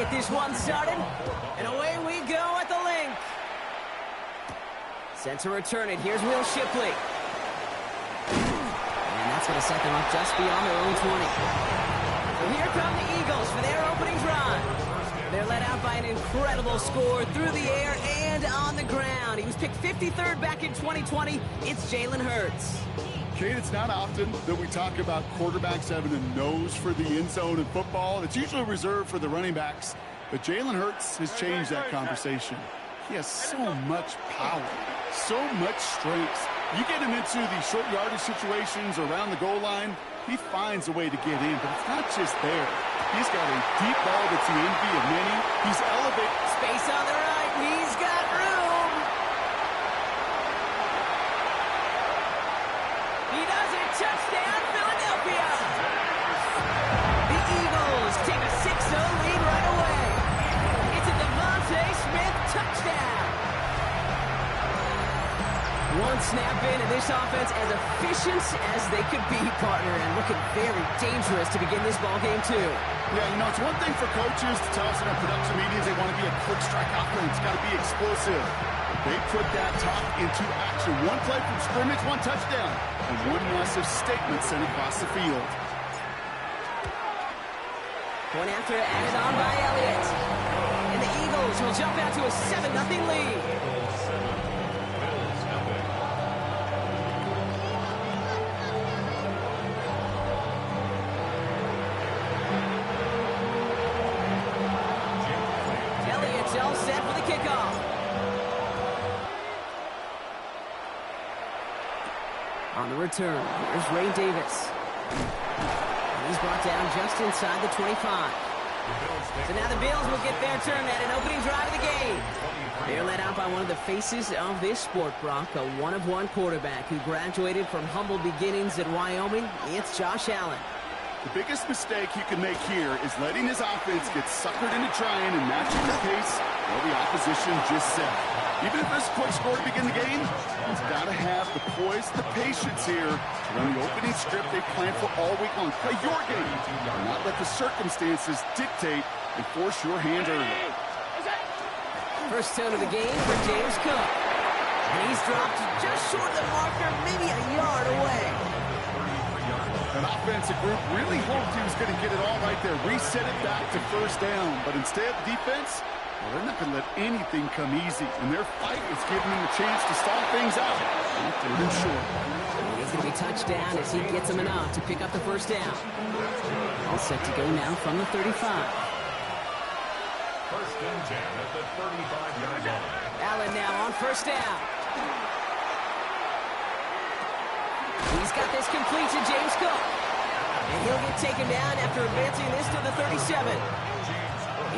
get this one started. And away we go at the link. Set to return it. Here's Will Shipley. And that's going to set them up just beyond their own 20. So here come the Eagles for their opening drive. They're led out by an incredible score through the air and on the ground. He was picked 53rd back in 2020. It's Jalen Hurts. Kate, it's not often that we talk about quarterbacks having a nose for the end zone in football. It's usually reserved for the running backs. But Jalen Hurts has changed that conversation. He has so much power, so much strength. You get him into the short yardage situations around the goal line, he finds a way to get in, but it's not just there. He's got a deep ball that's the envy of many. He's elevated. Space on the right. He's got room. He does it. Touchdown, Philadelphia. The Eagles take a 6-0 lead right away. It's a Devontae Smith touchdown. One snap in, and this offense as efficient as they could be, partner, and looking very dangerous to begin this ball game, too. Yeah, you know, it's one thing for coaches to tell us in our production meetings they want to be a quick strike offense. Got to be explosive. They put that talk into action. One play from scrimmage, one touchdown, and one massive statement sent across the field. Point after added on by Elliott. And the Eagles will jump out to a 7-0 lead. All set for the kickoff. On the return, here's Ray Davis. And he's brought down just inside the 25. So now the Bills will get their turn at an opening drive of the game. They're led out by one of the faces of this sport, Brock, a one-of-one quarterback who graduated from humble beginnings at Wyoming. It's Josh Allen. The biggest mistake he can make here is letting his offense get suckered into trying and matching the pace while the opposition just set. Even if there's a quick score to begin the game, he's got to have the poise, the patience here to run the opening script they planned for all week long. Play your game and not let the circumstances dictate and force your hand early. First down of the game for James Cook. And he's dropped just short of the marker, maybe a yard away. An offensive group really hoped he was going to get it all right there, reset it back to first down. But instead, the defense, well, they're not going to let anything come easy. And their fight is giving them a chance to stall things out. And third and short. He's going to be touchdown as he gets him enough to pick up the first down. All set to go now from the 35. First and 10 at the 35-yard line. Allen now on first down. He's got this complete to James Cook. And he'll get taken down after advancing this to the 37.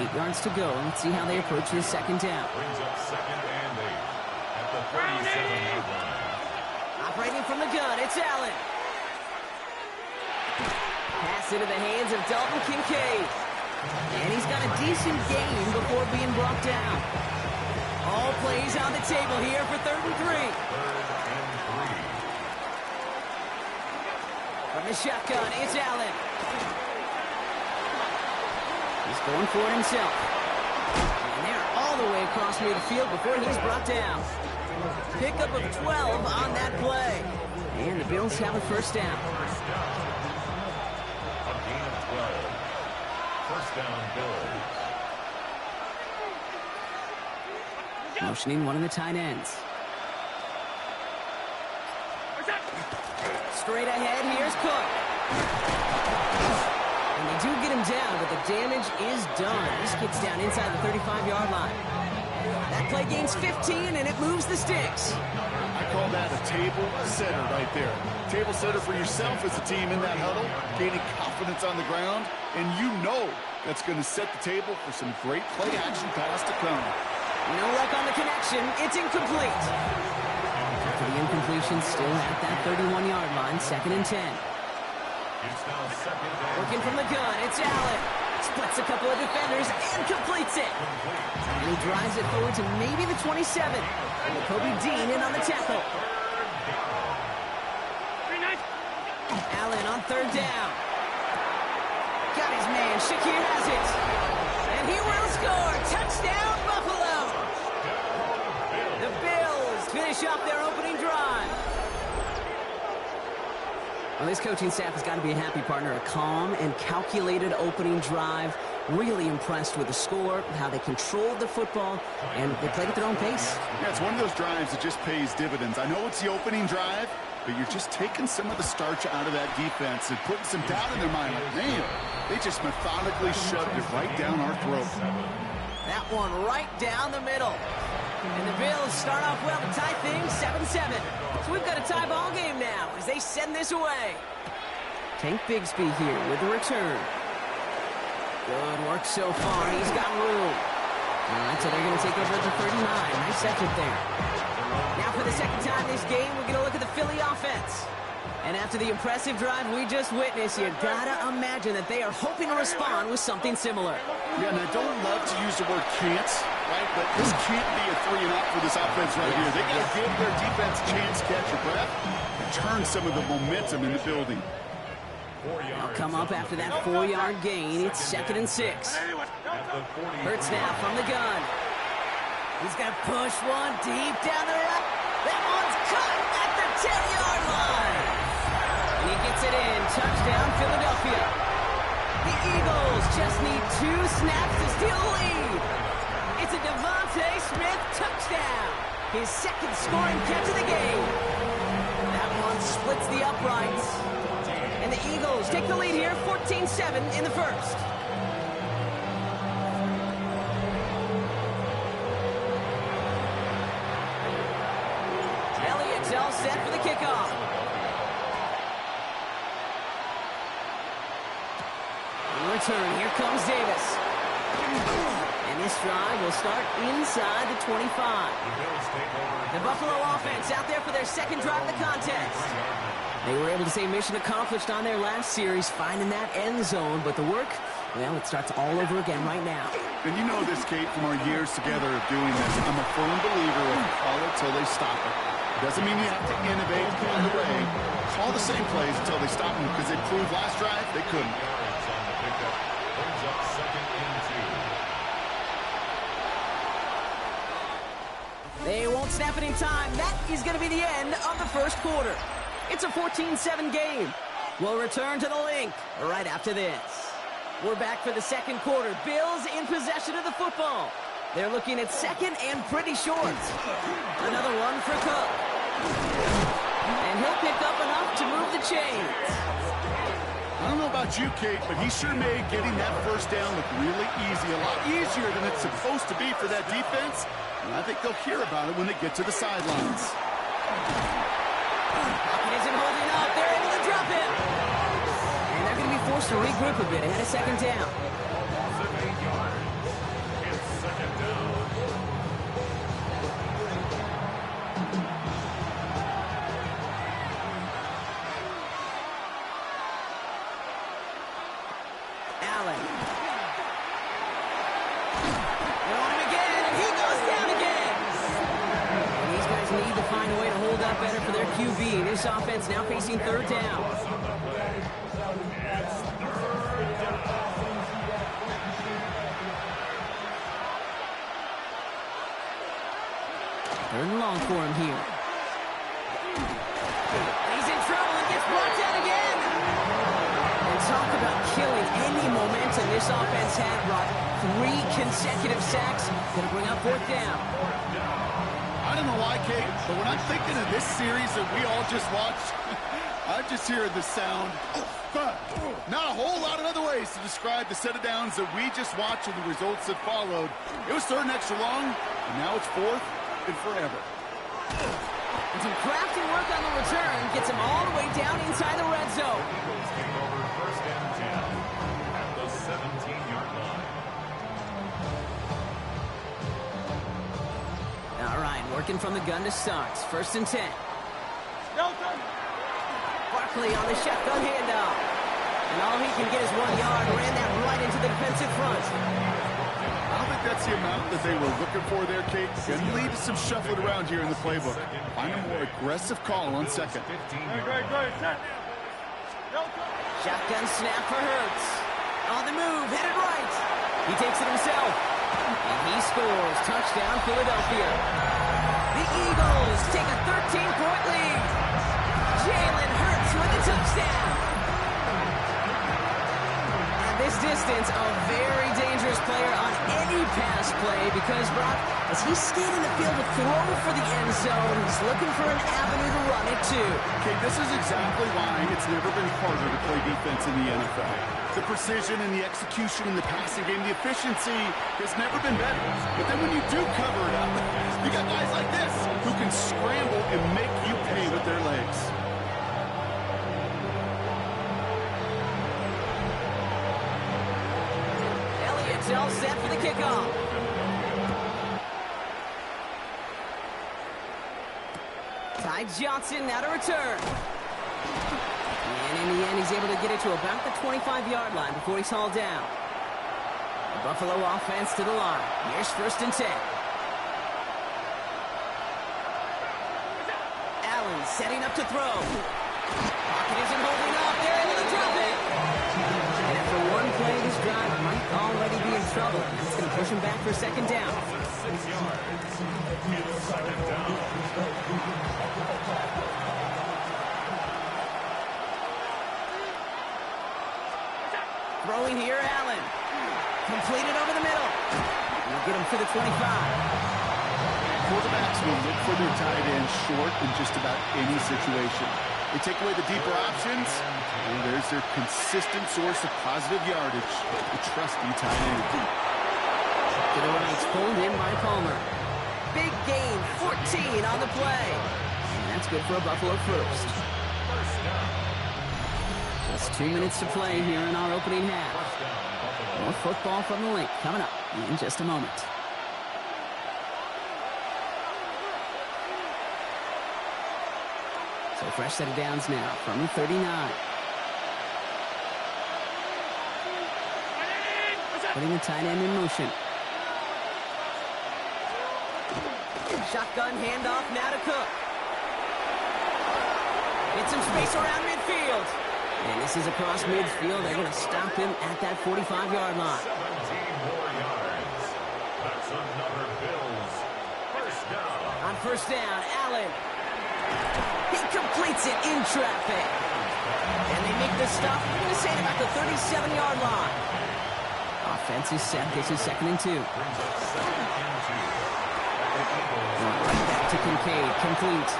8 yards to go. Let's see how they approach this second down. Brings up second and 8 at the 37-yard line. Operating from the gun, it's Allen. Pass into the hands of Dalton Kincaid. And he's got a decent gain before being brought down. All plays on the table here for 3rd and 3. 3rd and 3. From the shotgun, it's Allen. He's going for it himself. And they're all the way across near the field before he's brought down. Pickup of 12 on that play. And the Bills have a first down. First down. A gain of 12. First down, Bills. Motioning one of the tight ends. Straight ahead, here's Cook. And they do get him down, but the damage is done. This gets down inside the 35-yard line. That play gains 15, and it moves the sticks. I call that a table setter right there. Table setter for yourself as a team in that huddle, gaining confidence on the ground, and you know that's going to set the table for some great play action pass to come. No luck on the connection. It's incomplete. After the incompletion, still at that 31-yard line, 2nd and 10. It's now second and Working from the gun, it's Allen. Splits a couple of defenders and completes it. And he drives it forward to maybe the 27. And Kobe Dean in on the tackle. Allen on 3rd down. Got his man. Shakir has it. And he will Well, this coaching staff has got to be a happy partner. A calm and calculated opening drive. Really impressed with the score, how they controlled the football, and they played at their own pace. Yeah, it's one of those drives that just pays dividends. I know it's the opening drive, but you're just taking some of the starch out of that defense and putting some doubt in their mind. Like, man, they just methodically shoved it right down our throat. That one right down the middle. And the Bills start off well to tie things 7-7. So we've got a tie ball game now as they send this away. Tank Bigsby here with the return. Good work so far. He's got room. All right, so they're going to take over at the 39. Nice effort there. Now for the second time this game, we're going to look at the Philly offense. And after the impressive drive we just witnessed, you gotta imagine that they are hoping to respond with something similar. Yeah, and I don't love to use the word can't, right? But this can't be a 3-and-out for this offense right here. They gotta give their defense a chance to catch a breath and turn some of the momentum in the building. They'll come up after that 4-yard gain. It's 2nd and 6. Hurts now from the gun. He's gonna push one deep down the road. That one's caught at the 10-yard line. And he gets it in. Touchdown, Philadelphia. The Eagles just need 2 snaps to steal the lead. It's a Devontae Smith touchdown. His 2nd scoring catch of the game. That one splits the uprights. And the Eagles take the lead here, 14-7 in the first. Elliott's all set for the kickoff. Return. Here comes Davis. And this drive will start inside the 25. The Buffalo offense out there for their 2nd drive of the contest. They were able to say mission accomplished on their last series, finding that end zone. But the work, well, it starts all over again right now. And you know this, Kate, from our years together of doing this. I'm a firm believer of call it till they stop it. Doesn't mean you have to innovate on the way. Call the same plays until they stop them, because they proved last drive they couldn't. They won't snap it in time. That is going to be the end of the first quarter. It's a 14-7 game. We'll return to the link right after this. We're back for the 2nd quarter. Bills in possession of the football. They're looking at 2nd and pretty short. Another one for Cook. And he'll pick up enough to move the chains. I don't know about you, Kate, but he sure made getting that first down look really easy. A lot easier than it's supposed to be for that defense. And I think they'll hear about it when they get to the sidelines. Pocket isn't holding up. They're able to drop him. And they're going to be forced to regroup a bit ahead of 2nd down. Better for their QB. This offense now facing 3rd down. 3rd and long for him here. He's in trouble and gets brought down again. And talk about killing any momentum this offense had, Rob. 3 consecutive sacks. Going to bring up 4th down. I don't know why, Kate, but when I'm thinking of this series that we all just watched, I'm just hearing the sound. Not a whole lot of other ways to describe the set of downs that we just watched and the results that followed. It was 3rd and extra long, and now it's 4th and forever. And some crafty work on the return gets him all the way down inside the red zone. Taking over 1st and 10 at the 17-yard line. All right, working from the gun to start. 1st and 10. Barkley on the shotgun handoff. And all he can get is 1 yard. Ran that right into the defensive front. I don't think that's the amount that they were looking for there, Kate. Going to lead to some shuffling around here in the playbook. Find a more aggressive call on 2nd. Shotgun snap for Hurts. On the move, headed right. He takes it himself. And he scores. Touchdown, Philadelphia. The Eagles take a 13-point lead. Jalen Hurts with the touchdown. At this distance, a very dangerous player on any pass play because, Brock, as he's scanning the field to throw for the end zone, he's looking for an avenue to run it to. Okay, this is exactly why it's never been harder to play defense in the NFL. The precision and the execution in the passing game, the efficiency has never been better. But then when you do cover it up, you got guys like this who can scramble and make you pay with their legs. Elliott's all set for the kickoff. Ty Johnson now to return. And in the end, he's able to get it to about the 25-yard line before he's hauled down. The Buffalo offense to the line. Here's 1st and 10. Allen setting up to throw. Pocket isn't holding up. They're able to drop it. And after one play, this drive might already be in trouble. That's going to push him back for 2nd down. 6 yards. It's 2nd down. Throwing here, Allen. Completed over the middle. We'll get him to the 25. Quarterbacks will look for their tight end short in just about any situation. They take away the deeper options, and there's their consistent source of positive yardage, the trusty tight end. To the right, pulled in by Palmer. Big gain, 14 on the play. And that's good for a Buffalo first. Just 2 minutes to play here in our opening half. More football from the link coming up in just a moment. So fresh set of downs now from the 39. Putting the tight end in motion. Shotgun handoff now to Cook. Get some space around midfield. And this is across midfield. They're going to stop him at that 45-yard line. 17 more yards. That's another Bills. 1st down. On 1st down, Allen. He completes it in traffic. And they make the stop. I'm going to say about the 37-yard line. Offense is set. This is 2nd and 2. Brings up 2nd and 2. Right back to Kincaid. Complete.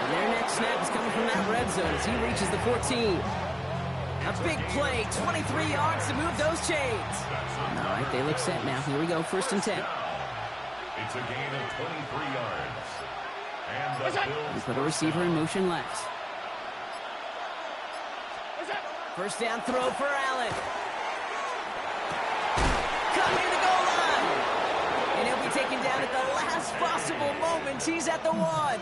And their next snap is coming from that red zone as he reaches the 14. A big play, 23 yards to move those chains. All right, they look set now. Here we go, 1st and 10. It's a gain of 23 yards. And the Bills We put a receiver in motion left. 1st down throw for Allen. Cut near the goal line. And he'll be taken down at the last possible moment. He's at the 1. 12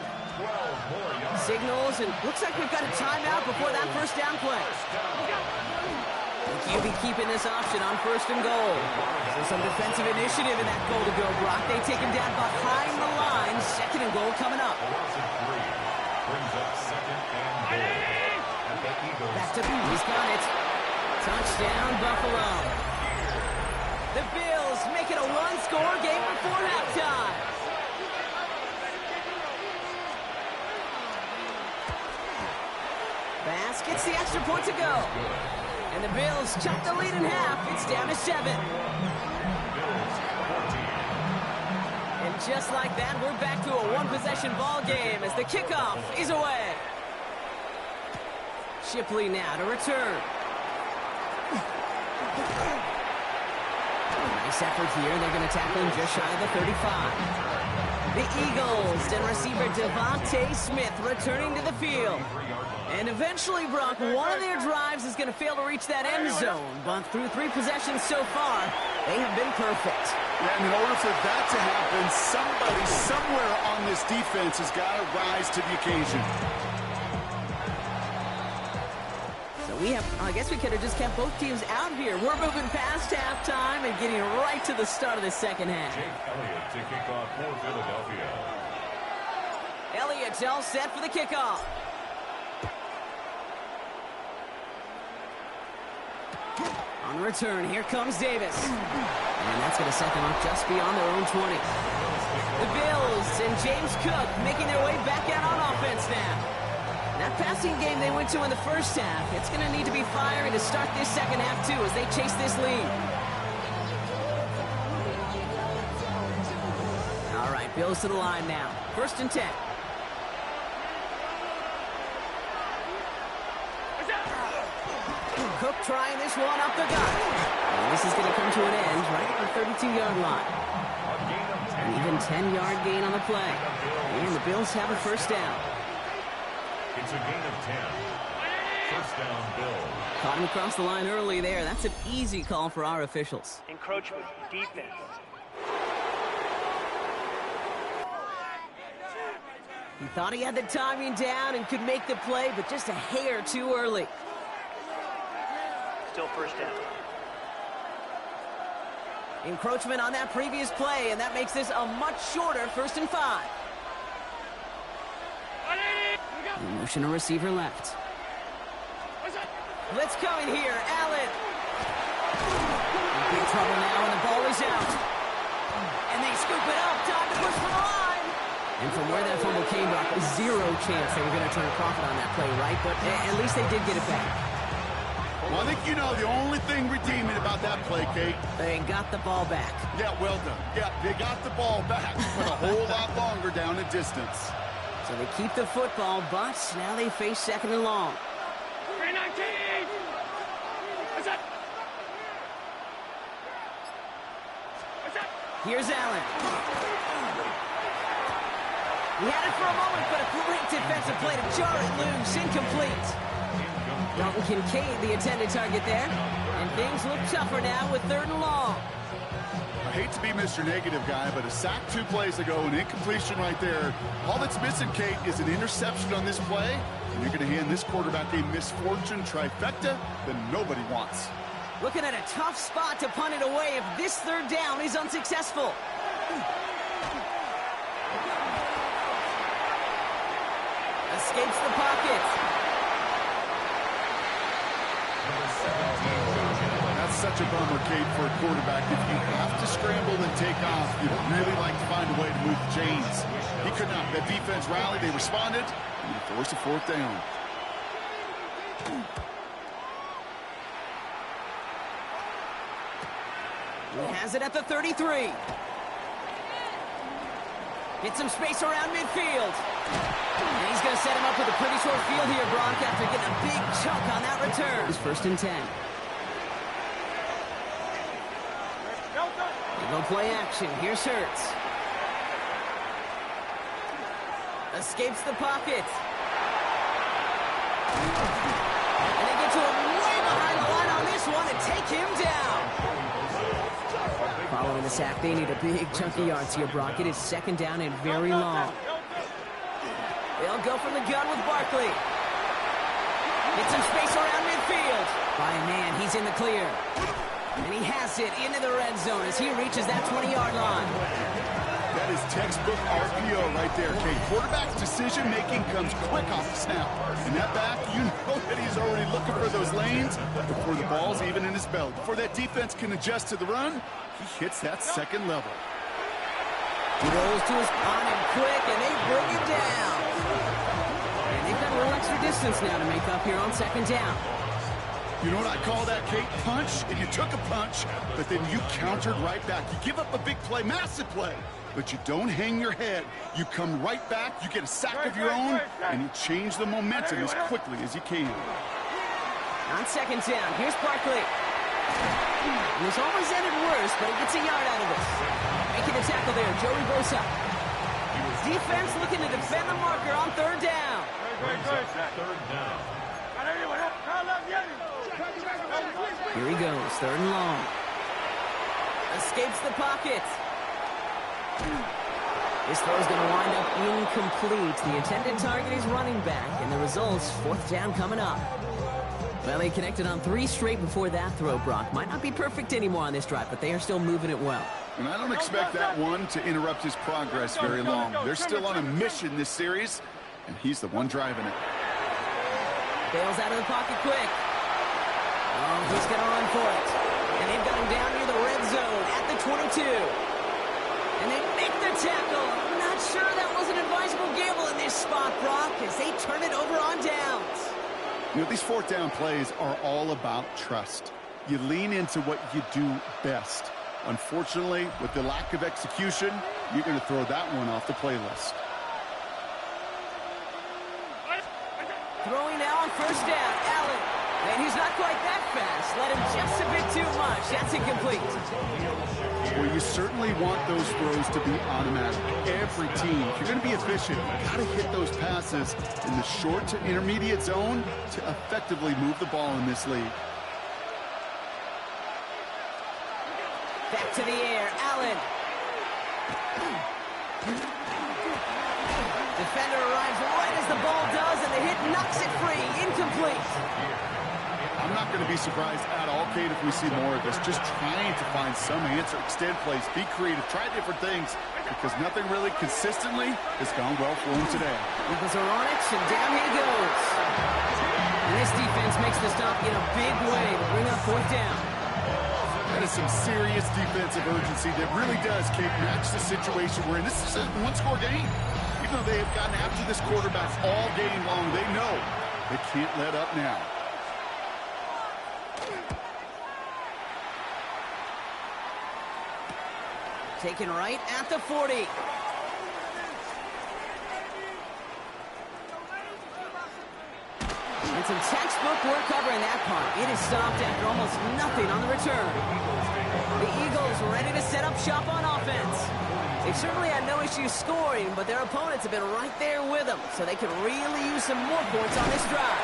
more yards. Signals, and looks like we've got a timeout before that 1st down play. He'll be keeping this option on 1st and goal. So some defensive initiative in that goal to go, Brock. They take him down behind the line. 2nd and goal coming up. Brings up 2nd and goal. And the Eagles. Back to he's got it. Touchdown, Buffalo. The Bills make it a one-score game before halftime. Bass gets the extra point to go. And the Bills chop the lead in half. It's down to 7. And just like that, we're back to a one-possession ball game as the kickoff is away. Shipley now to return. Nice effort here. They're going to tackle him just shy of the 35. The Eagles and receiver Devontae Smith returning to the field. And eventually, Brock, one of their drives is going to fail to reach that end zone. But through 3 possessions so far, they have been perfect. And in order for that to happen, somebody somewhere on this defense has got to rise to the occasion. So I guess we could have just kept both teams out here. We're moving past halftime and getting right to the start of the 2nd half. Jake Elliott to kick off for Philadelphia. Elliott's all set for the kickoff. On the return, here comes Davis. And that's going to set them up just beyond their own 20. The Bills and James Cook making their way back out on offense now. That passing game they went to in the first half, it's going to need to be firing to start this second half, too, as they chase this lead. All right, Bills to the line now. 1st and 10. Cook trying this one up the gut. And this is going to come to an end right at the 32-yard line. An even 10-yard gain on the play. And the Bills have a 1st down. It's a gain of 10. 1st down, Bills. Caught him across the line early there. That's an easy call for our officials. Encroachment, defense. He thought he had the timing down and could make the play, but just a hair too early. Still 1st down. Encroachment on that previous play, and that makes this a much shorter 1st and 5. Motion a receiver left. Blitz coming here. Allen. In big trouble now, and the ball is out. And they scoop it up. Time to push for the line. And from where that fumble came, Brock, zero chance they were going to turn a profit on that play, right? But at least they did get it back. Well, I think you know the only thing redeeming about that play, Kate. They got the ball back. Yeah, well done. Yeah, they got the ball back, but a whole lot longer down the distance. So they keep the football, but now they face 2nd and long. 319! Here's Allen. He had it for a moment, but a great defensive play to jar it loose. Incomplete. Dalton Kincaid, the intended target there. And things look tougher now with 3rd and long. I hate to be Mr. Negative guy, but a sack 2 plays ago, an incompletion right there. All that's missing, Kate, is an interception on this play. And you're going to hand this quarterback a misfortune trifecta that nobody wants. Looking at a tough spot to punt it away if this 3rd down is unsuccessful. Escapes the pocket. That's such a bummer, Kate, for a quarterback. If you have to scramble and take off, you'd really like to find a way to move the chains. He could not. That defense rallied, they responded, and they forced a 4th down. He has it at the 33. Get some space around midfield. And he's going to set him up with a pretty short field here, Brock, after getting a big chunk on that return. It's 1st and 10. They go play action. Here's Hurts. Escapes the pocket. And they get to him way behind the line on this one and take him down. Following the sack, they need a big chunk of yards here, Brock. It is 2nd down and very long. They'll go from the gun with Barkley. Get some space around midfield. By man, he's in the clear. And he has it into the red zone as he reaches that 20-yard line. That is textbook RPO right there, Kate. Quarterback's decision-making comes quick off the snap. And that back, you know that he's already looking for those lanes before the ball's even in his belt. Before that defense can adjust to the run, he hits that 2nd level. He rolls to his on him quick, and they bring him down. And they've got a little extra distance now to make up here on 2nd down. You know what I call that, Kate? Punch, and you took a punch, but then you countered right back. You give up a big play, massive play, but you don't hang your head. You come right back, you get a sack of your own, and you change the momentum as quickly as you can. On 2nd down, here's Barkley. And this almost ended worse, but he gets a yard out of this. Making the tackle there, Joey Bosa. Defense looking to defend the marker on 3rd down. 3rd down. Here he goes, 3rd and long. Escapes the pocket. This throw is going to wind up incomplete. The intended target is running back, and the results, 4th down coming up. Well, they connected on 3 straight before that throw, Brock. Might not be perfect anymore on this drive, but they are still moving it well. And I don't expect that one to interrupt his progress very long. They're still on a mission this series, and he's the one driving it. Bails out of the pocket quick. Oh, he's going to run for it. And they've got him down near the red zone at the 22. And they make the tackle. I'm not sure that was an advisable gamble in this spot, Brock, as they turn it over on downs. You know, these fourth down plays are all about trust. You lean into what you do best. Unfortunately, with the lack of execution, you're going to throw that one off the playlist. Throwing now on first down, Allen. And he's not quite that fast. Let him just a bit too much. That's incomplete. Well, you certainly want those throws to be automatic. Every team, if you're going to be efficient, you've got to hit those passes in the short to intermediate zone to effectively move the ball in this league. Back to the air, Allen. Defender arrives right as the ball does, and the hit knocks it free. Incomplete. I'm not going to be surprised at all, Kate, if we see more of this. Just trying to find some answer, extend plays, be creative, try different things, because nothing really consistently has gone well for him today. Eagles are on it, and down he goes. And this defense makes the stop in a big way to bring up fourth down. That is some serious defensive urgency that really does, Kate, match the situation we're in. This is a one-score game. Even though they have gotten after this quarterback all game long, they know they can't let up now. Taken right at the 40. And some textbook work covering that punt. It is stopped after almost nothing on the return. The Eagles ready to set up shop on offense. They've certainly had no issues scoring, but their opponents have been right there with them, so they can really use some more points on this drive.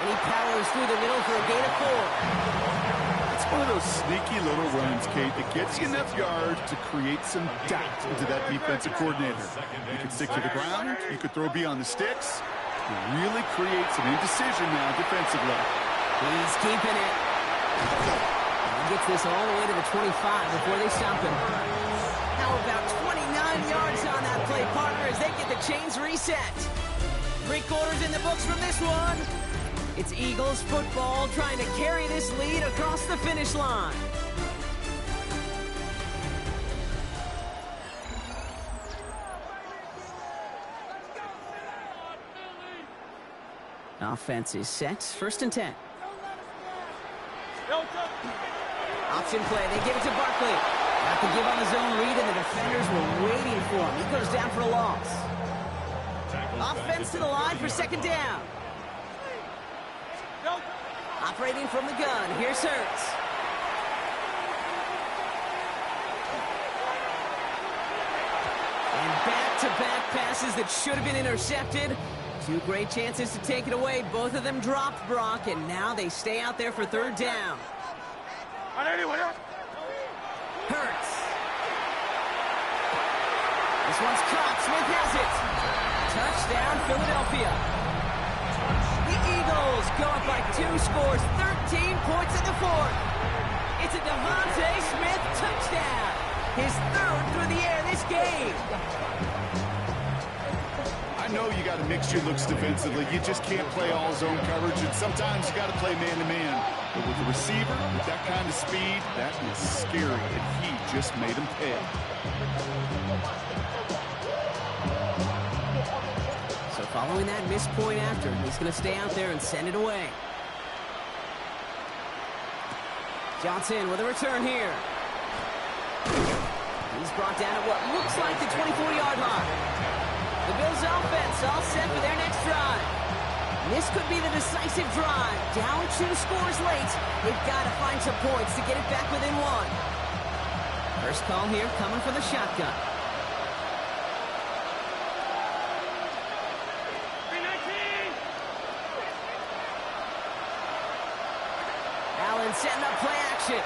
And he powers through the middle for a gain of 4. It's one of those sneaky little runs, Kate, that gets you enough yards to create some doubt into that defensive coordinator. You can stick to the ground, you could throw beyond the sticks, you really create some indecision now defensively. He's keeping it. He gets this all the way to the 25 before they stop him. How about 29 yards on that play, partner, as they get the chains reset. 3 quarters in the books from this one. It's Eagles football trying to carry this lead across the finish line. Offense is set. 1st and 10. Option play. They give it to Barkley. Got the give on the zone read, and the defenders were waiting for him. He goes down for a loss. Offense to the line for 2nd down. Operating from the gun. Here's Hurts. And back-to-back passes that should have been intercepted. 2 great chances to take it away. Both of them dropped, Brock, and now they stay out there for 3rd down. Hurts. This one's caught. Smith has it. Touchdown, Philadelphia. The Eagles go up by 2 scores, 13 points in the 4th. It's a Devontae Smith touchdown. His 3rd through the air this game. I know you got to mix your looks defensively. You just can't play all zone coverage, and sometimes you got to play man-to-man. But with the receiver, with that kind of speed, that is scary, and he just made him pay. So following that missed point after, he's going to stay out there and send it away. Johnson with a return here. He's brought down at what looks like the 24-yard line. The Bills offense all set for their next drive. This could be the decisive drive. Down 2 scores late. They've got to find some points to get it back within 1. First call here coming from the shotgun. Allen setting up play action.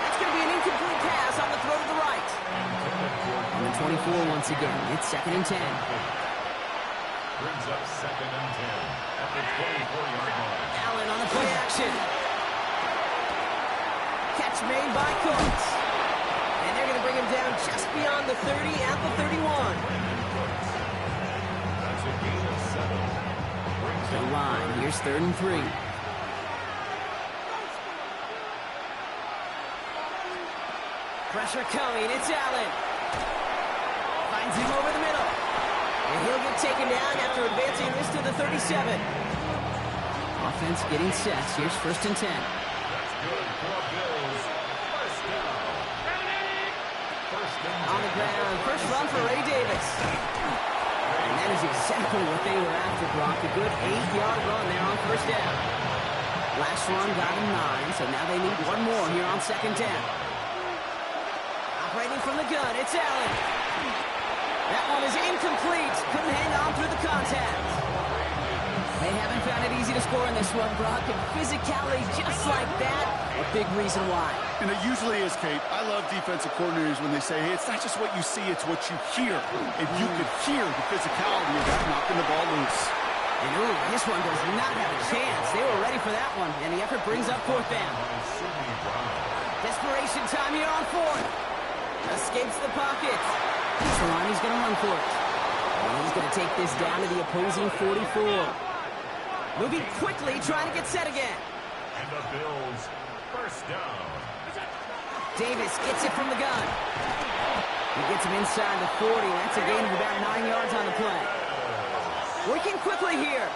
That's going to be an incomplete pass on the throw to the right. On the 24 once again. It's 2nd and 10. Brings up 2nd and 10 at the 24-yard line. Allen on the play action. Catch made by Cooks. And they're going to bring him down just beyond the 30 at the 31. That's a gain of 7. To the line. Here's 3rd and 3. Pressure coming. It's Allen. Finds him over the middle. And he'll get taken down after advancing this to the 37. Offense getting set. Here's 1st and 10. That's good for Bills. First down. First and 10. On the ground. First run for Ray Davis. And that is exactly what they were after, Brock. A good 8-yard run there on 1st down. Last run got him 9, so now they need one more here on 2nd down. Operating from the gun, it's Allen. That one is incomplete. Couldn't hang on through the contact. They haven't found it easy to score in this one, Brock. And physicality just like that, a big reason why. And it usually is, Kate. I love defensive coordinators when they say, hey, it's not just what you see, it's what you hear. And you could hear the physicality of that knocking the ball loose. And ooh, this one does not have a chance. They were ready for that one, and the effort brings up 4th down. Desperation time here on 4th. Escapes the pocket. He's going to run for it. And he's going to take this down to the opposing 44. Moving quickly, trying to get set again. And the Bills, first down. Davis gets it from the gun. He gets him inside the 40. That's a gain of about 9 yards on the play. Working quickly here. 10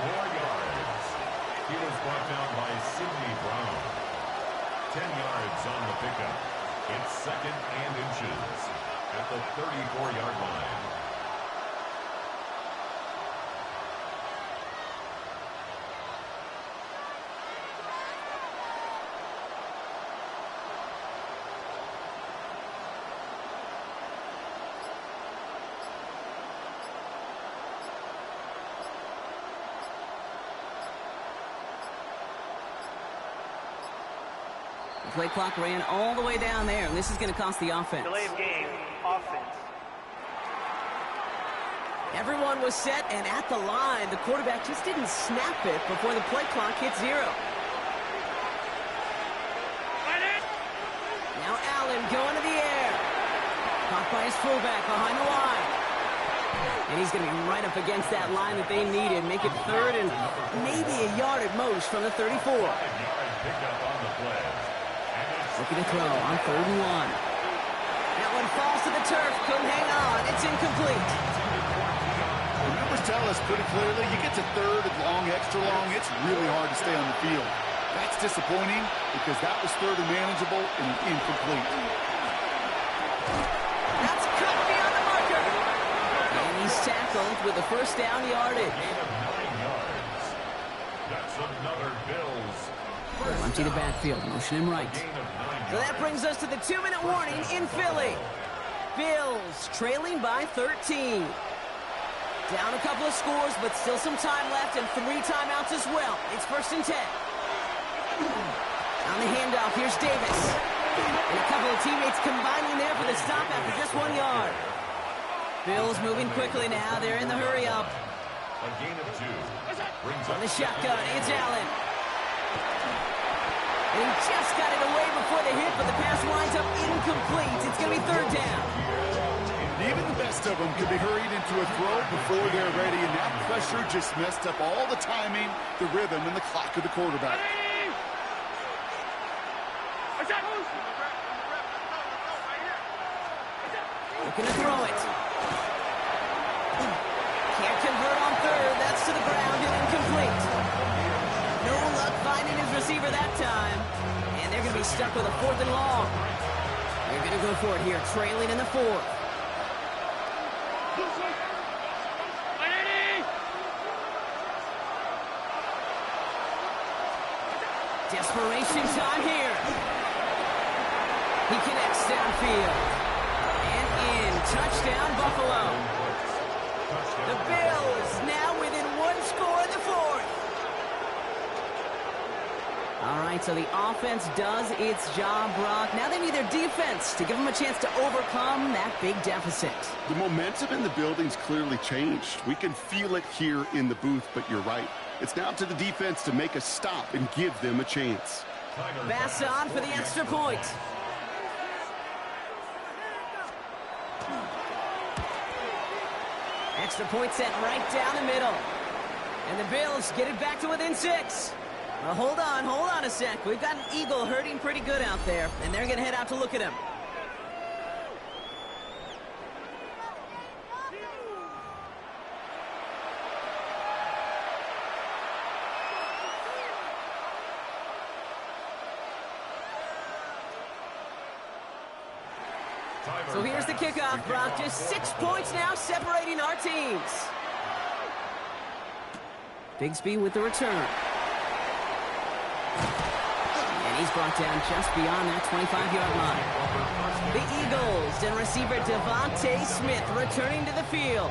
more yards. He was brought down by Sidney Brown. 10 yards on the pickup. It's 2nd and inches at the 34-yard line. The play clock ran all the way down there, and this is going to cost the offense. Delay of game, offense. Everyone was set and at the line. The quarterback just didn't snap it before the play clock hit 0. Now Allen going to the air. Caught by his fullback behind the line. And he's going to be right up against that line that they needed. Make it 3rd and maybe a yard at most from the 34. 5-yard pickup on the play. Looking to throw on 3rd and 1. That one falls to the turf. Couldn't hang on. It's incomplete. The numbers tell us pretty clearly, you get to 3rd and long, extra long, it's really hard to stay on the field. That's disappointing because that was 3rd and manageable and incomplete. That's cut beyond the marker. And he's tackled with the 1st down yardage. Gain of 9 yards. That's another Bills. Empty the backfield, motion him right. So that brings us to the 2-minute warning in Philly. Bills trailing by 13. Down a couple of scores, but still some time left and 3 timeouts as well. It's 1st and 10. On the handoff, here's Davis. And a couple of teammates combining there for the stop after just 1 yard. Bills moving quickly now. They're in the hurry-up. A gain of 2. Brings On up the shotgun, it's Allen. And he just got it away before the hit, but the pass winds up incomplete. It's going to be 3rd down. Even the best of them could be hurried into a throw before they're ready, and that pressure just messed up all the timing, the rhythm, and the clock of the quarterback. Looking to throw it. Can't convert on 3rd. That's to the ground and incomplete. No luck finding his receiver that time. And they're going to be stuck with a 4th and long. They're going to go for it here, trailing in the 4th. Desperation time here. He connects downfield. And in. Touchdown, Buffalo. The Bills now within 1 score in the 4th. All right, so the offense does its job, Brock. Now they need their defense to give them a chance to overcome that big deficit. The momentum in the building's clearly changed. We can feel it here in the booth, but you're right. It's now to the defense to make a stop and give them a chance. Pass on for the extra point. Extra point set right down the middle. And the Bills get it back to within 6. Well, hold on a sec. We've got an eagle hurting pretty good out there, and they're going to head out to look at him. So here's the kickoff, Brock. Just 6 points now separating our teams. Bigsby with the return. And he's brought down just beyond that 25-yard line. The Eagles and receiver Devontae Smith returning to the field.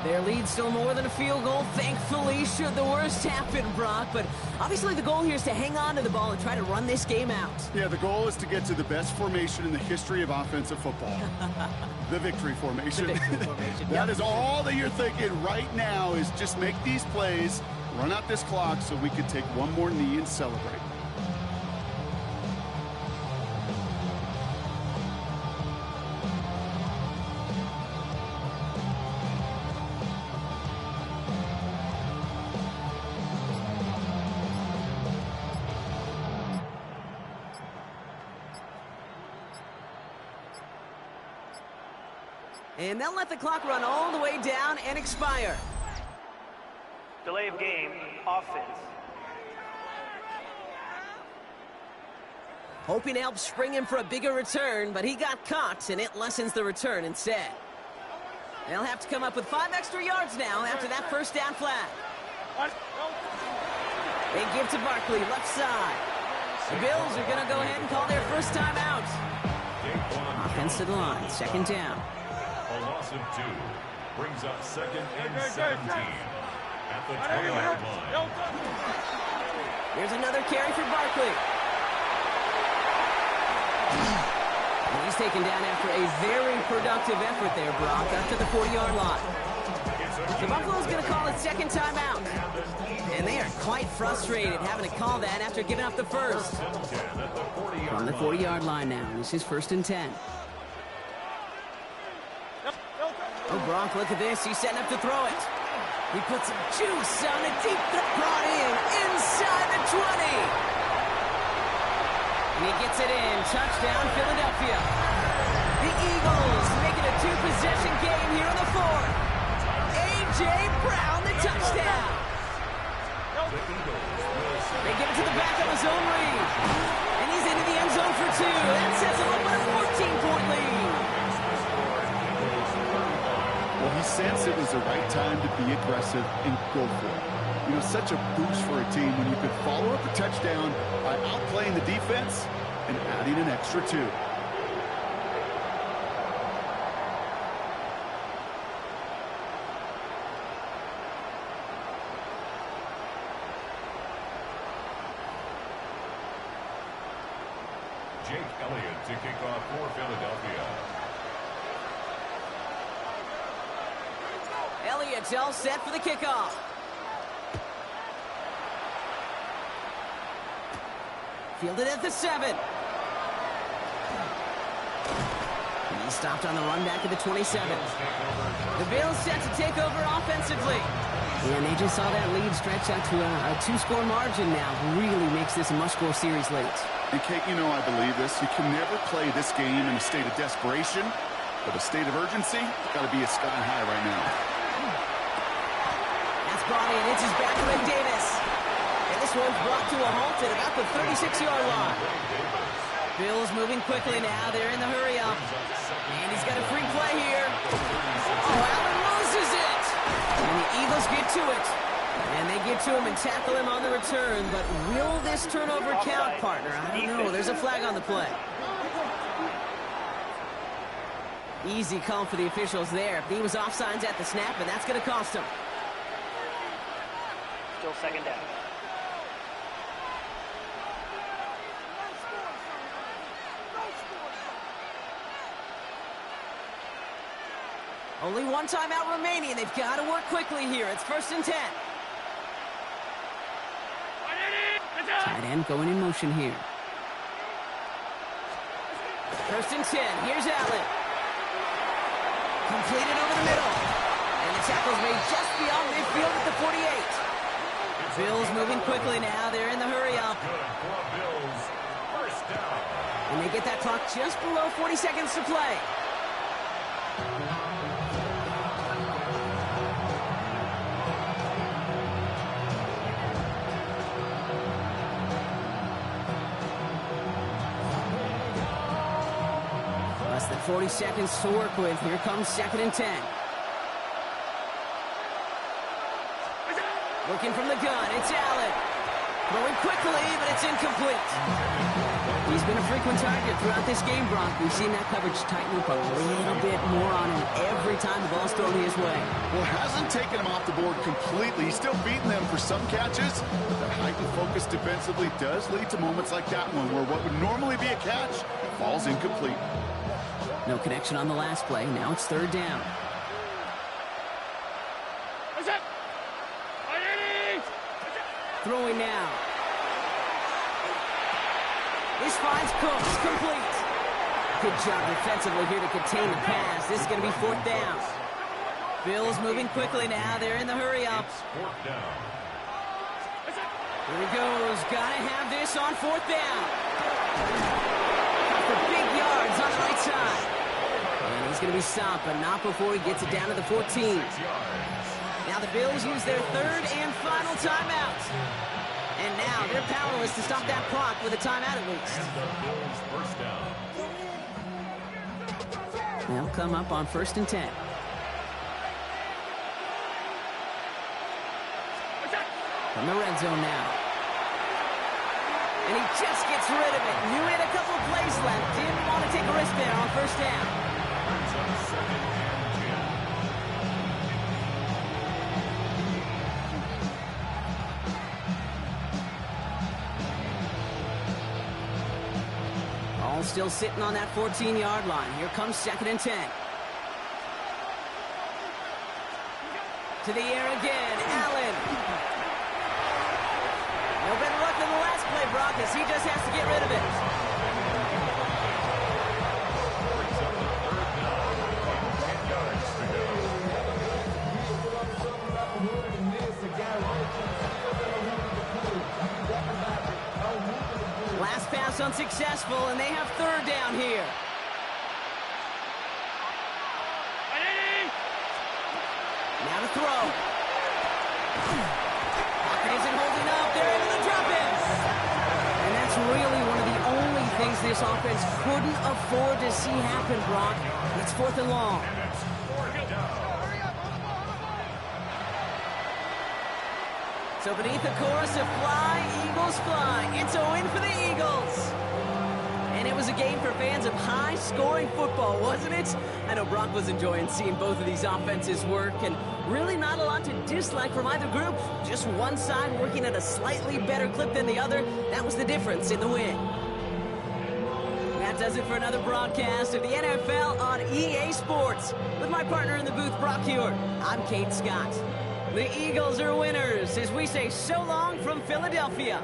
Their lead still more than a field goal, thankfully, should the worst happen, Brock. But obviously the goal here is to hang on to the ball and try to run this game out. Yeah, the goal is to get to the best formation in the history of offensive football. The victory formation. The victory formation. That is all that you're thinking right now, is just make these plays, run out this clock so we can take one more knee and celebrate. And they'll let the clock run all the way down and expire. Delay of game, offense. Hoping to help spring him for a bigger return, but he got caught, and it lessens the return instead. They'll have to come up with 5 extra yards now after that first down flag. They give to Barkley, left side. The Bills are going to go ahead and call their first time out. Offense to the line, second down. A loss of 2 brings up second and 17 at the 20-yard line. Here's another carry for Barkley. And he's taken down after a very productive effort there, Brock, up to the 40-yard line. The Buffalo's going to call it second timeout. And they are quite frustrated having to call that after giving up the first. On the 40-yard line now. This is first and 10. Oh, Brock, look at this. He's setting up to throw it. He puts some juice on a deep cut, brought in inside the 20. And he gets it in. Touchdown, Philadelphia. The Eagles make it a 2-possession game here in the 4th. A.J. Brown, the touchdown. They give it to the back of his own read. And he's into the end zone for 2. That sets him up with a 14-point lead. Well, he sensed it was the right time to be aggressive and go for it. You know, such a boost for a team when you could follow up a touchdown by outplaying the defense and adding an extra 2. Jake Elliott to kick off for Philadelphia. Elliott's all set for the kickoff. Fielded at the 7. And he's stopped on the run back at the 27. The Bills set to take over offensively. Yeah, and they just saw that lead stretch out to a 2-score margin now. Really makes this a must-score series late. And Kate, you know I believe this. You can never play this game in a state of desperation, but a state of urgency got to be a sky high right now. That's brought in. It's his back to Ray Davis. And this one's brought to a halt at about the 36-yard line. Bills moving quickly now. They're in the hurry up. And he's got a free play here. Oh, Allen loses it. And the Eagles get to it. And they get to him and tackle him on the return. But will this turnover count, partner? I don't know. There's a flag on the play. Easy call for the officials there. He was offsides at the snap, and that's going to cost him. Still second down. Only one timeout remaining. They've got to work quickly here. It's first and 10. Tight end going in motion here. First and 10. Here's Allen. Completed over the middle. And the tackle's made just beyond midfield at the 48. Bills moving quickly now. They're in the hurry up. And they get that clock just below 40 seconds to play. 40 seconds to work with. Here comes 2nd and 10. Looking from the gun, it's Allen. Throwing quickly, but it's incomplete. He's been a frequent target throughout this game, Brock. We've seen that coverage tighten up a little bit more on him every time the ball's thrown his way. Well, it hasn't taken him off the board completely. He's still beating them for some catches. That heightened focus defensively does lead to moments like that one, where what would normally be a catch falls incomplete. No connection on the last play. Now it's 3rd down. Throwing now. This finds Cooks, complete. Good job defensively here to contain the pass. This is going to be 4th down. Bills moving quickly now. They're in the hurry up. Here he goes. Got to have this on 4th down. For big yards on the right side. And he's going to be stopped, but not before he gets it down to the 14. Now the Bills use their 3rd and final timeout. And now they're powerless to stop that clock with a timeout at least. They'll come up on 1st and 10. From the red zone now. And he just gets rid of it. Knew he had a couple plays left. Didn't want to take a risk there on 1st down. Still sitting on that 14-yard line. Here comes 2nd and 10. To the air again, Allen. No better luck than the last play, Brock, as he just has to get rid of it. Last pass unsuccessful, and they have 3rd down here. Now to throw. Pocket isn't holding up. They're able to drop it. And that's really one of the only things this offense couldn't afford to see happen, Brock. It's 4th and long. So beneath the chorus of Fly, Eagles Fly, it's a win for the Eagles. And it was a game for fans of high-scoring football, wasn't it? I know Brock was enjoying seeing both of these offenses work, and really not a lot to dislike from either group. Just one side working at a slightly better clip than the other. That was the difference in the win. That does it for another broadcast of the NFL on EA Sports. With my partner in the booth, Brock Hewitt, I'm Kate Scott. The Eagles are winners as we say so long from Philadelphia.